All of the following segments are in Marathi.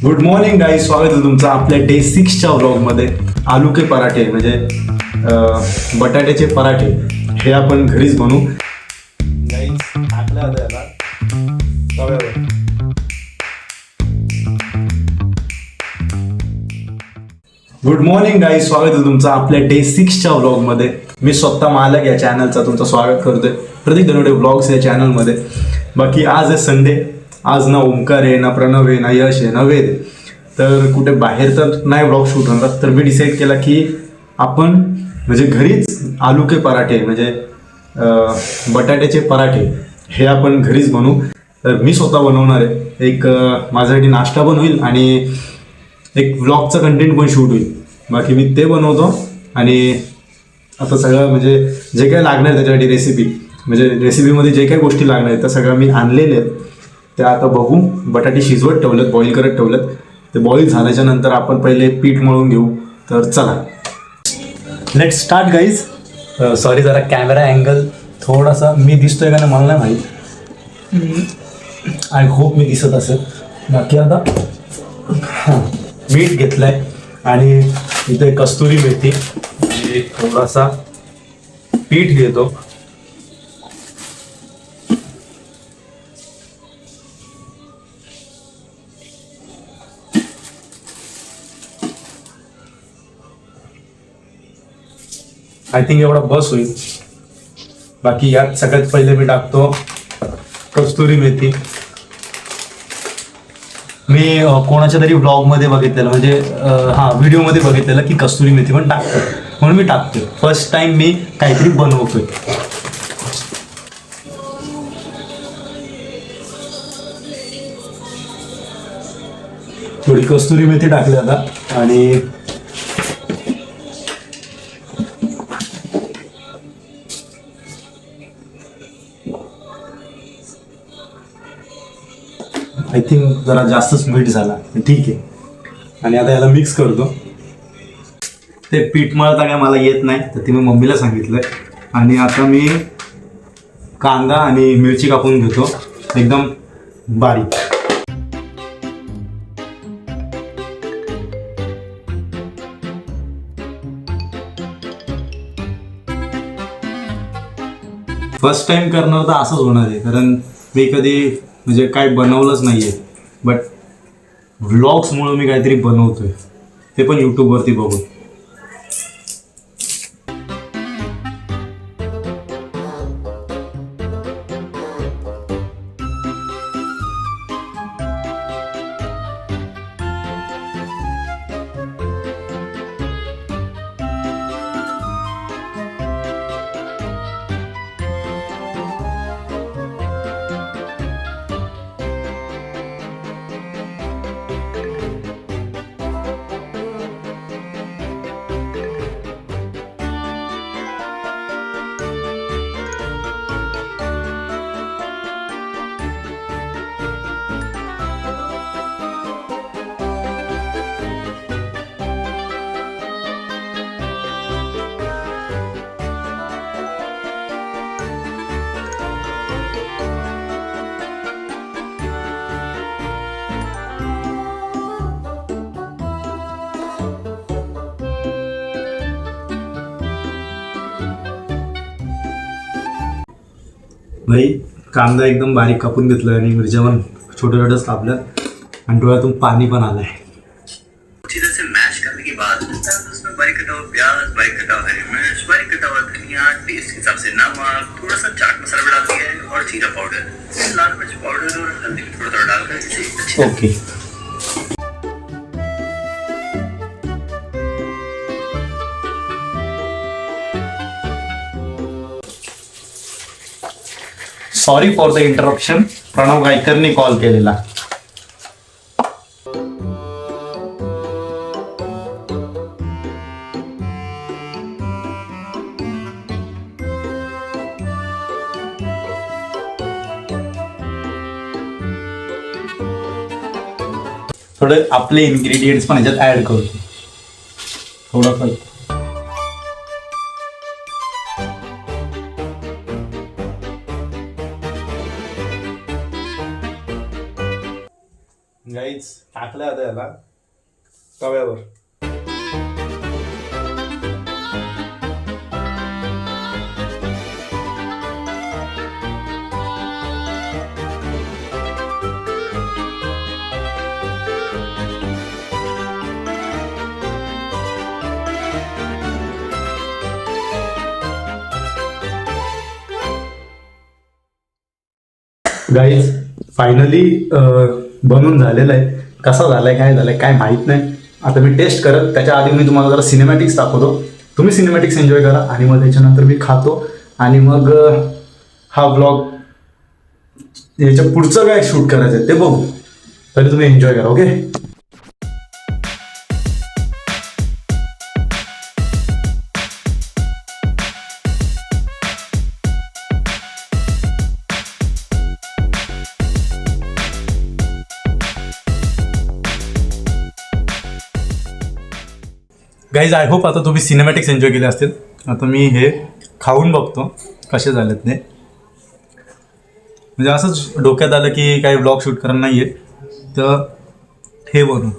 गुड मॉर्निंग गाईज, स्वागत आहे तुमचं आपल्या डे 6च्या व्लॉगमध्ये. आलू के पराठे म्हणजे बटाट्याचे पराठे हे आपण घरीच बनवू. गाईज टाकल्या होत्या याला तव्यावर. गुड मॉर्निंग गाईज, स्वागत आहे तुमचं आपल्या डे 6च्या व्लॉगमध्ये. मी स्वतः मालक या चॅनलचा तुमचं स्वागत करतोय प्रतीक धनवडे व्लॉग्स या चॅनलमध्ये. बाकी आज आहे संडे. आज ना ओमकार आहे, ना प्रणव आहे, ना यश आहे, ना वेद. तर कुठे बाहेर तर नाही व्लॉग शूट होणार. तर मी डिसाईड केला की आपण म्हणजे घरीच आलू के पराठे म्हणजे बटाट्याचे पराठे हे आपण घरीच बनवू. तर मी स्वतः बनवणार आहे. एक माझ्यासाठी नाश्ता पण होईल आणि एक व्लॉगचा कंटेंट पण शूट होईल. बाकी मी ते बनवतो आणि आता सगळं म्हणजे जे काही लागणार त्याच्यासाठी रेसिपी म्हणजे रेसिपीमध्ये जे काही गोष्टी लागणार आहेत त्या सगळ्या मी आणलेल्या आहेत. त्या आता बघू. बटाटे शिजवत ठेवलेत, बॉईल करत ठेवलेत. ते बॉईल झाल्याच्या नंतर आपण पहिले पीठ मळून घेऊ. तर चला लेट्स स्टार्ट गाईज. सॉरी जरा कॅमेरा अँगल थोडासा मी दिसतोय का नाही मला नाही माहीत. आय होप मी दिसत असेल. बाकी आता मीठ घेतलं आहे आणि इथे कस्तुरी मेथी आणि थोडासा पीठ घेतो. आय थिंक एवढा बस होईल. बाकी यात सगळ्यात पहिले मी टाकतो कस्तुरी मेथी. मी कोणाच्या तरी व्लॉगमध्ये बघितलेलं म्हणजे व्हिडिओमध्ये बघितलेलं की कस्तुरी मेथी पण टाकतात म्हणून मी टाकतो. फर्स्ट टाइम मी काहीतरी बनवतोय. थोडी कस्तुरी मेथी टाकली आता आणि आय थिंक जरा जास्तच मीठ झाला, ठीक आहे. आणि आता याला मिक्स करतो. ते पीठ मळता काय मला येत नाही तर ते मी मम्मीला सांगितलं. आणि आता मी कांदा आणि मिरची कापून घेतो एकदम बारीक. फर्स्ट टाइम करणार तर असंच होणार आहे कारण मी कधी म्हणजे काय बनवलंच नाही आहे. बट व्लॉग्समुळं मी काहीतरी बनवतोय ते पण यूट्यूबवरती बघून. भाई कांदा एकदम बारीक कापून घेतला आणि मिरच्या पण छोट्या छोट्याच कापल्यात आणि डोळ्यातून पाणी पण आलंय. अच्छी तरह से मैश करने के बाद उसमें बारीक कटा हुआ प्याज, बारीक कटा हुआ हरी मिर्च, बारीक कटा हुआ धनिया, टेस्ट के हिसाब से नमक, थोड़ा सा चाट मसाला भी डाल दिया है और जीरा पाउडर, लाल मिर्च पाउडर और हल्दी भी थोड़ा थोड़ा डालकर इसे अच्छी okay. Sorry for the interruption. Pranav गायकरने कॉल केलेला. थोडे आपले इन्ग्रेडियंट्स पण ह्याच्यात ऍड करतो थोडंफार. गाईज टाकल्या आता याला तव्यावर. गाईज फायनली बनून झालेलं आहे. कसा झालाय काय झालंय काय माहित नाही. आता मी टेस्ट करत त्याच्या आधी मी तुम्हाला जरा सिनेमॅटिक्स दाखवतो. तुम्ही सिनेमॅटिक्स एन्जॉय करा आणि मग त्याच्यानंतर मी खातो आणि मग हा ब्लॉग याच्या पुढचं काय शूट करायचं आहे ते बघू. तरी तुम्ही एन्जॉय करा. ओके. गाईज आय होप आता तुम्ही सिनेमॅटिक्स एन्जॉय केले असतील. आता मी हे खाऊन बघतो कसे झालेत ते. म्हणजे असंच डोक्यात आलं की काही ब्लॉग शूट करणार नाही आहे तर हे बनवू.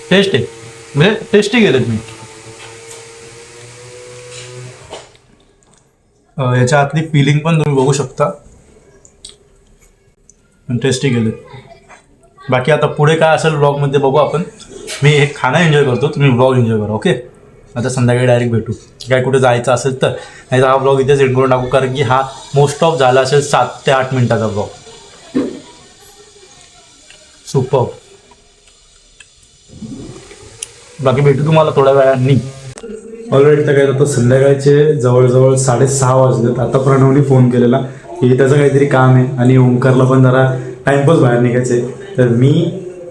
टेस्ट आहे म्हणजे टेस्टी गेलेत मी. याच्या आतली फिलिंग पण तुम्ही बघू शकता. टेस्टी गेले. बाकी आता पुढे काय असेल ब्लॉगमध्ये बघू आपण. मी हे खाणं एन्जॉय करतो, तुम्ही ब्लॉग एन्जॉय करा. ओके. आता संध्याकाळी डायरेक्ट भेटू. काय कुठे जायचं असेल तर. नाही तर हा ब्लॉग इथेच एंड करून टाकू कारण की हा मोस्ट ऑफ झाला असेल 7 ते 8 मिनिटाचा ब्लॉग. सुपर. बाकी भेटू तुम्हाला थोड्या वेळांनी. ऑलरेडी तर काय होतं संध्याकाळचे जवळजवळ 6:30 वाजलेत. आता प्रणवने फोन केलेला की त्याचं काहीतरी काम आहे आणि ओंकारला पण जरा टाइमपास बाहेर निघायचे. तर मी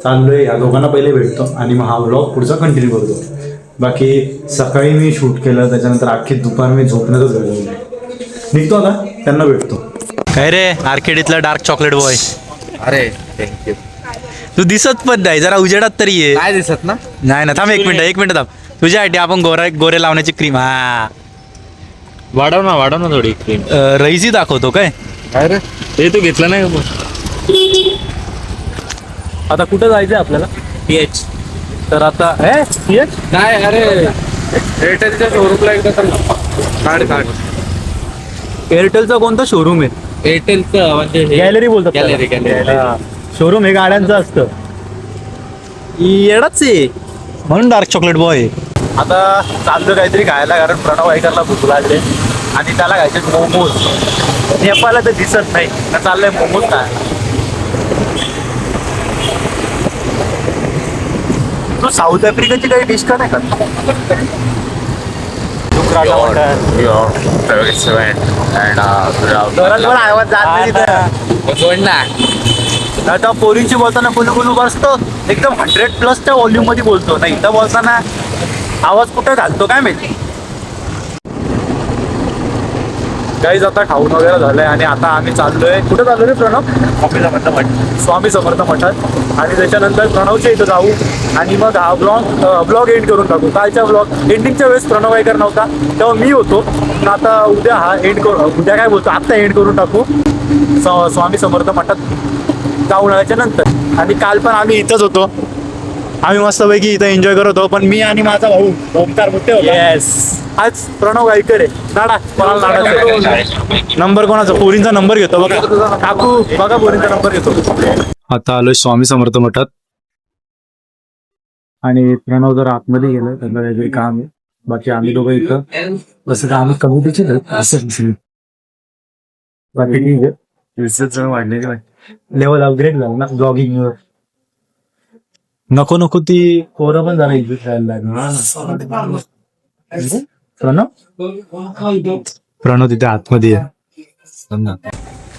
चाललोय या दोघांना पहिले भेटतो आणि मग हा व्लॉग पुढचा कंटिन्यू करतो. बाकी सकाळी मी शूट केलं त्याच्यानंतर अख्खी दुपार मी झोपण्यातच घालवलं. निघतो आता त्यांना भेटतो. काय रे आर्केडीतला डार्क चॉकलेट बॉय. अरे थँक्यू. तू दिसत पण नाही जरा उजेडात तरी ये. काय दिसत ना. नाही ना थांब एक मिनिट थांब. तुझ्यासाठी आपण गोरे लावण्याची क्रीम. हा वाढव ना थोडी क्रीम. रईसी दाखवतो काय. काय रे ते तू घेतलं नाही का. आता कुठं जायचंय आपल्याला. पीएच. तर आता पीएच काय अरे एअरटेलच्या शोरूमला एकदा काढ. एअरटेलचा कोणता शोरूम आहे. एअरटेलचं म्हणजे गॅलरी बोलतात गॅलरी. शोरूम हे गाड्यांचं असतं. येडाच आहे म्हणून डार्क चॉकलेट बॉय. आता चाललो काहीतरी खायला कारण प्रणव ऐकायला भूक लागले आणि त्याला खायचे मोमोज. नेपाळला तर दिसत नाही तर चाललंय मोमोज खायला. तू साऊथ आफ्रिकेची काही डिश का नाही खात. आवाज जात नाही तिथं. आता पोरींची बोलताना कुलू बसतो एकदम 100+ व्हॉल्यूम मध्ये बोलतो. नाही इथं बोलताना आवाज कुठे घालतो काय माहिती. काहीच आता खाऊन वगैरे झालंय आणि आता आम्ही चाललोय. कुठं चाललोय रे प्रणव. स्वामी समर्थ मठात. आणि त्याच्यानंतर प्रणवच्या इथं जाऊ आणि मग हा ब्लॉग एंड करून टाकू. कालच्या ब्लॉग एंडिंगच्या वेळेस प्रणव ऐकर नव्हता तेव्हा मी होतो. पण आता उद्या हा एंड करू. उद्या काय बोलतो आता एंड करून टाकू स्वामी समर्थ मठात जाऊन आल्याच्या नंतर. आणि काल पण आम्ही इथंच होतो. आम्ही मस्तपैकी इथं एन्जॉय करत होतो. पण मी आणि माझा भाऊ ओंकार मोठे होते. येस आज प्रणव गायकर आहे. नाडा कोणाला नाडा. नंबर कोणाचा पोरींचा नंबर घेतो बघा. काकू बघा पोरींचा नंबर घेतो. आता आलोय स्वामी समर्थ मठात आणि प्रणव जर आतमध्ये गेलं त्यांना काहीतरी काम आहे. बाकी आम्ही दोघं इथं असं काम कमी त्याचे असं बाकी ठीक आहे. वाढलेली लेवल अपग्रेड झालं ना ब्लॉगिंग. नको ती पोरं पण झालं इथे खेळायला. प्रणव तिथे आतमध्ये आहे.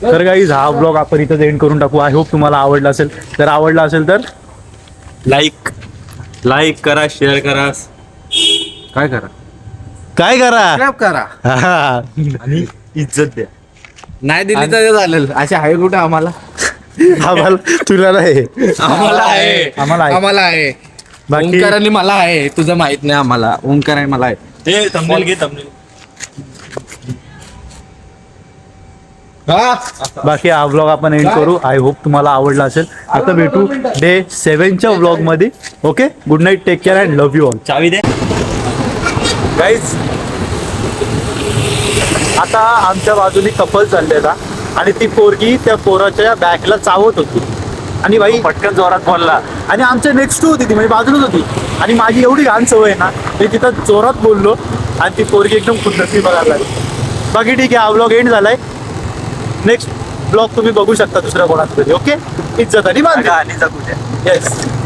तर काही हा ब्लॉग आपण इथं एंड करून टाकू. आय होप तुम्हाला आवडला असेल. जर आवडला असेल तर लाईक करा, शेअर करा. काय करा सबस्क्राईब करा आणि इज्जत द्या. नाही दिली तर झालेलं. असे आहे कुठे आम्हाला. तुला नाही आम्हाला आहे. बाकी ओंकाराने मला आहे. तुझं माहित नाही आम्हाला. ओंकार आहे मला आहे. थंबनेल घे थंबनेल. बाकी हा व्लॉग आपण एंड करू. आय होप तुम्हाला आवडला असेल. आता भेटू डे 7च्या व्लॉग मध्ये. Okay, good night, take care and love you all. चावी दे. गाईज आता आमच्या बाजूने कपल चालले ना आणि ती पोरगी त्या पोराच्या बॅकला चावत होती आणि बाई पटकन जोरात बोलला. आणि आमच्या नेक्स्ट होती ती, म्हणजे बाजूलाच होती. आणि माझी एवढी घाण सवय आहे ना, मी तिथं जोरात बोललो आणि ती पोरगी एकदम खुन्नसी बघायला लागली. बाकी ठीक आहे, हा व्लॉग एंड झालाय. नेक्स्ट ब्लॉग तुम्ही बघू शकता दुसऱ्या कोणात तरी. ओके, इज्जत आणि मान. आणि जगू द्या. येस.